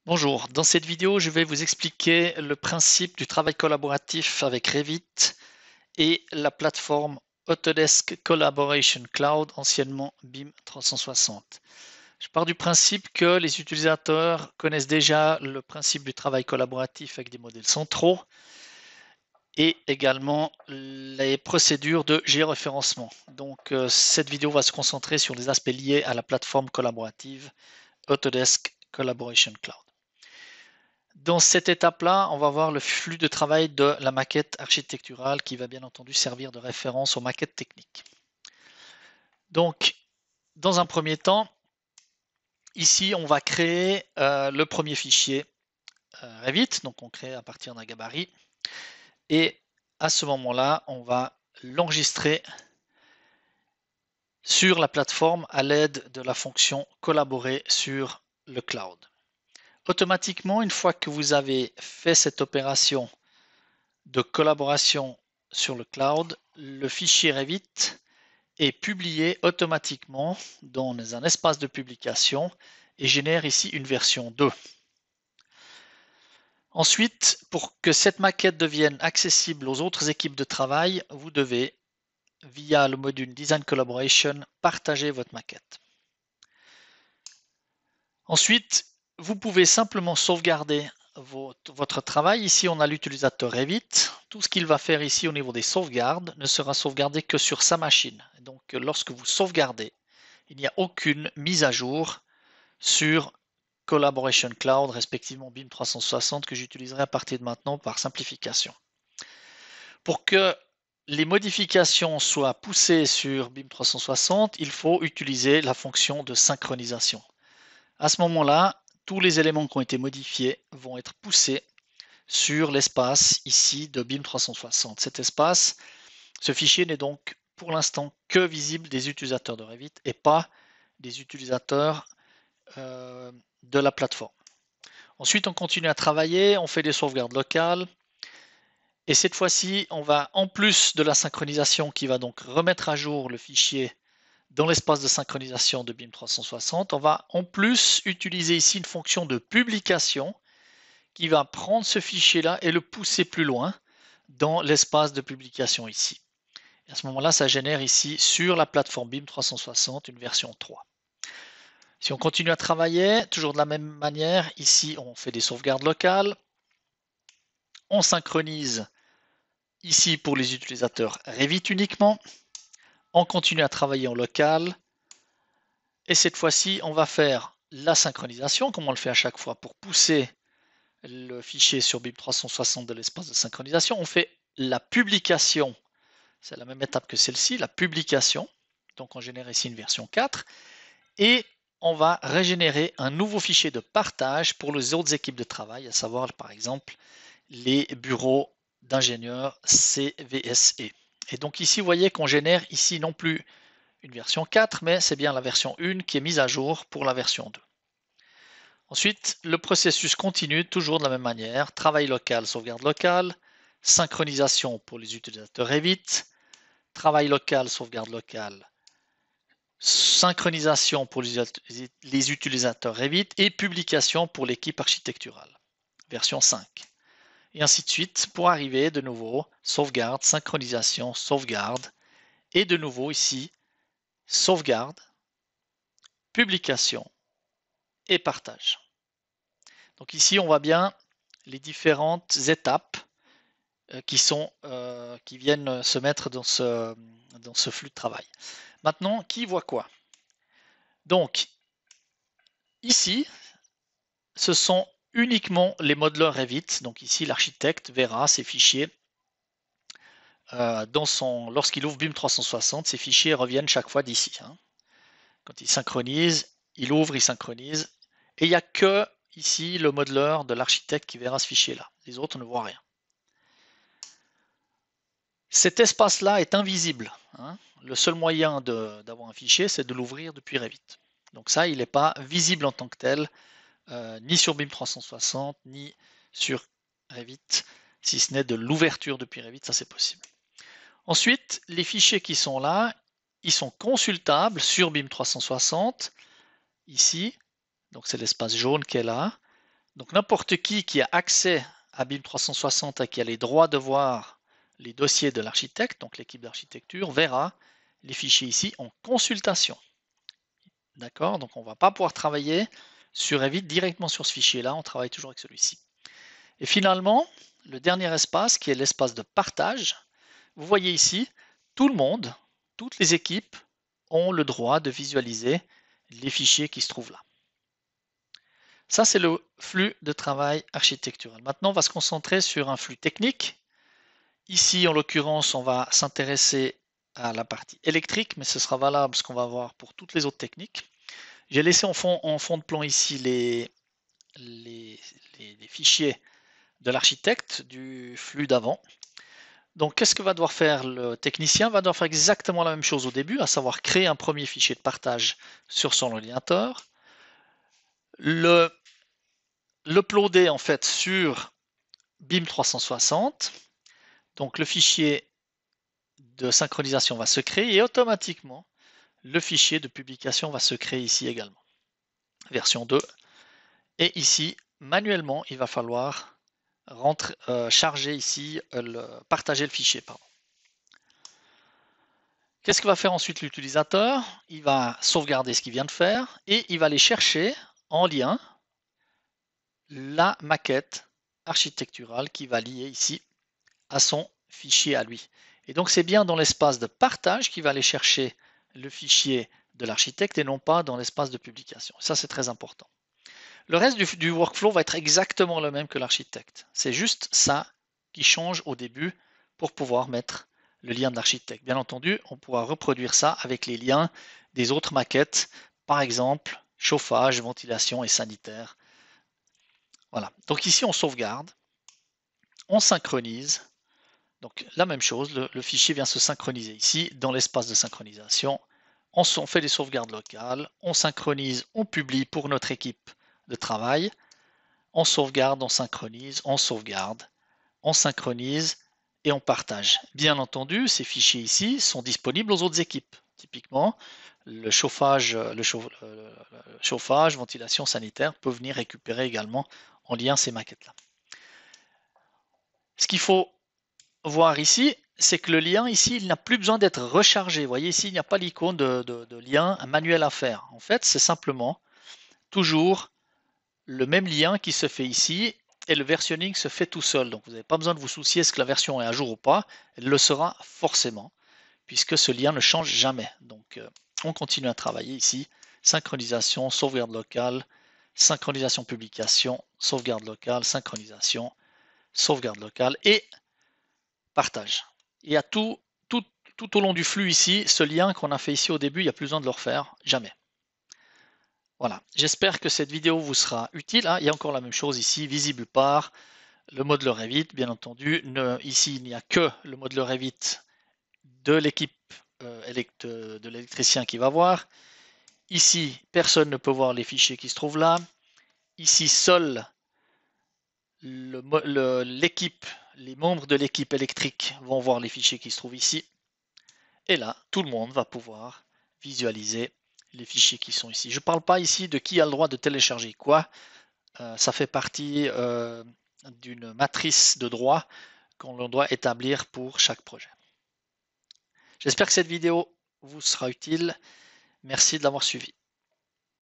Bonjour, dans cette vidéo, je vais vous expliquer le principe du travail collaboratif avec Revit et la plateforme Autodesk Collaboration Cloud, anciennement BIM 360. Je pars du principe que les utilisateurs connaissent déjà le principe du travail collaboratif avec des modèles centraux et également les procédures de géoréférencement. Donc, cette vidéo va se concentrer sur les aspects liés à la plateforme collaborative Autodesk Collaboration Cloud. Dans cette étape-là, on va voir le flux de travail de la maquette architecturale qui va bien entendu servir de référence aux maquettes techniques. Donc, dans un premier temps, ici, on va créer le premier fichier Revit. Donc, on crée à partir d'un gabarit. Et à ce moment-là, on va l'enregistrer sur la plateforme à l'aide de la fonction collaborer sur le cloud. Automatiquement, une fois que vous avez fait cette opération de collaboration sur le cloud, le fichier Revit est publié automatiquement dans un espace de publication et génère ici une version 2. Ensuite, pour que cette maquette devienne accessible aux autres équipes de travail, vous devez, via le module Design Collaboration, partager votre maquette. Ensuite, vous pouvez simplement sauvegarder votre travail. Ici, on a l'utilisateur Revit. Tout ce qu'il va faire ici au niveau des sauvegardes ne sera sauvegardé que sur sa machine. Donc, lorsque vous sauvegardez, il n'y a aucune mise à jour sur Collaboration Cloud, respectivement BIM 360, que j'utiliserai à partir de maintenant par simplification. Pour que les modifications soient poussées sur BIM 360, il faut utiliser la fonction de synchronisation. À ce moment-là, tous les éléments qui ont été modifiés vont être poussés sur l'espace ici de BIM 360. Cet espace, ce fichier n'est donc pour l'instant que visible des utilisateurs de Revit et pas des utilisateurs de la plateforme. Ensuite, on continue à travailler, on fait des sauvegardes locales. Et cette fois-ci, on va, en plus de la synchronisation qui va donc remettre à jour le fichier dans l'espace de synchronisation de BIM 360, on va en plus utiliser ici une fonction de publication qui va prendre ce fichier-là et le pousser plus loin dans l'espace de publication ici. Et à ce moment-là, ça génère ici sur la plateforme BIM 360 une version 3. Si on continue à travailler, toujours de la même manière, ici on fait des sauvegardes locales, on synchronise ici pour les utilisateurs Revit uniquement, on continue à travailler en local, et cette fois-ci, on va faire la synchronisation, comme on le fait à chaque fois pour pousser le fichier sur BIM 360 de l'espace de synchronisation. On fait la publication, c'est la même étape que celle-ci, la publication. Donc on génère ici une version 4, et on va régénérer un nouveau fichier de partage pour les autres équipes de travail, à savoir par exemple les bureaux d'ingénieurs CVSE. Et donc ici, vous voyez qu'on génère ici non plus une version 4, mais c'est bien la version 1 qui est mise à jour pour la version 2. Ensuite, le processus continue toujours de la même manière. Travail local, sauvegarde locale, synchronisation pour les utilisateurs Revit, travail local, sauvegarde locale, synchronisation pour les utilisateurs Revit et publication pour l'équipe architecturale, version 5. Et ainsi de suite pour arriver de nouveau sauvegarde, synchronisation, sauvegarde et de nouveau ici sauvegarde, publication et partage. Donc ici on voit bien les différentes étapes qui viennent se mettre dans ce flux de travail. Maintenant, qui voit quoi? Donc ici, ce sont uniquement les modeleurs Revit. Donc ici, l'architecte verra ces fichiers lorsqu'il ouvre BIM 360. Ces fichiers reviennent chaque fois d'ici. Quand il synchronise, il ouvre, il synchronise. Et il n'y a que ici le modeleur de l'architecte qui verra ce fichier-là. Les autres ne voient rien. Cet espace-là est invisible. Le seul moyen d'avoir un fichier, c'est de l'ouvrir depuis Revit. Donc ça, il n'est pas visible en tant que tel, ni sur BIM 360, ni sur Revit, si ce n'est de l'ouverture depuis Revit, ça c'est possible. Ensuite, les fichiers qui sont là, ils sont consultables sur BIM 360, ici, donc c'est l'espace jaune qui est là. Donc n'importe qui a accès à BIM 360 et qui a les droits de voir les dossiers de l'architecte, donc l'équipe d'architecture, verra les fichiers ici en consultation. D'accord? Donc on ne va pas pouvoir travailler sur Revit directement sur ce fichier-là, on travaille toujours avec celui-ci. Et finalement, le dernier espace qui est l'espace de partage, vous voyez ici, tout le monde, toutes les équipes ont le droit de visualiser les fichiers qui se trouvent là. Ça, c'est le flux de travail architectural. Maintenant, on va se concentrer sur un flux technique. Ici, en l'occurrence, on va s'intéresser à la partie électrique, mais ce sera valable ce qu'on va voir pour toutes les autres techniques. J'ai laissé en fond de plan ici les fichiers de l'architecte du flux d'avant. Donc, qu'est-ce que va devoir faire le technicien? Va devoir faire exactement la même chose au début, à savoir créer un premier fichier de partage sur son ordinateur, l'uploader en fait sur BIM 360. Donc, le fichier de synchronisation va se créer et automatiquement, le fichier de publication va se créer ici également. Version 2. Et ici, manuellement, il va falloir charger ici, partager le fichier. Qu'est-ce que va faire ensuite l'utilisateur? Il va sauvegarder ce qu'il vient de faire et il va aller chercher en lien la maquette architecturale qui va lier ici à son fichier à lui. Et donc c'est bien dans l'espace de partage qu'il va aller chercher le fichier de l'architecte et non pas dans l'espace de publication. Ça c'est très important. Le reste du workflow va être exactement le même que l'architecte. C'est juste ça qui change au début pour pouvoir mettre le lien de l'architecte. Bien entendu, on pourra reproduire ça avec les liens des autres maquettes, par exemple chauffage, ventilation et sanitaire. Voilà. Donc ici, on sauvegarde, on synchronise. Donc la même chose, le fichier vient se synchroniser ici dans l'espace de synchronisation. On fait des sauvegardes locales, on synchronise, on publie pour notre équipe de travail. On sauvegarde, on synchronise, on sauvegarde, on synchronise et on partage. Bien entendu, ces fichiers ici sont disponibles aux autres équipes. Typiquement, le chauffage, ventilation sanitaire peut venir récupérer également en lien ces maquettes-là. Ce qu'il faut voir ici, c'est que le lien ici, il n'a plus besoin d'être rechargé. Vous voyez ici, il n'y a pas l'icône de lien manuel à faire. En fait, c'est simplement toujours le même lien qui se fait ici et le versionning se fait tout seul. Donc vous n'avez pas besoin de vous soucier est-ce que la version est à jour ou pas. Elle le sera forcément puisque ce lien ne change jamais. Donc on continue à travailler ici. Synchronisation, sauvegarde locale, synchronisation publication, sauvegarde locale, synchronisation, sauvegarde locale et partage. Il y a tout au long du flux ici, ce lien qu'on a fait ici au début, il n'y a plus besoin de le refaire, jamais. Voilà, j'espère que cette vidéo vous sera utile. Il y a encore la même chose ici, visible par le modeleur Revit, bien entendu. Ici, il n'y a que le modeleur Revit de l'équipe de l'électricien qui va voir. Ici, personne ne peut voir les fichiers qui se trouvent là. Ici, seul l'équipe, les membres de l'équipe électrique vont voir les fichiers qui se trouvent ici. Et là, tout le monde va pouvoir visualiser les fichiers qui sont ici. Je ne parle pas ici de qui a le droit de télécharger quoi. Ça fait partie d'une matrice de droit qu'on doit établir pour chaque projet. J'espère que cette vidéo vous sera utile. Merci de l'avoir suivi.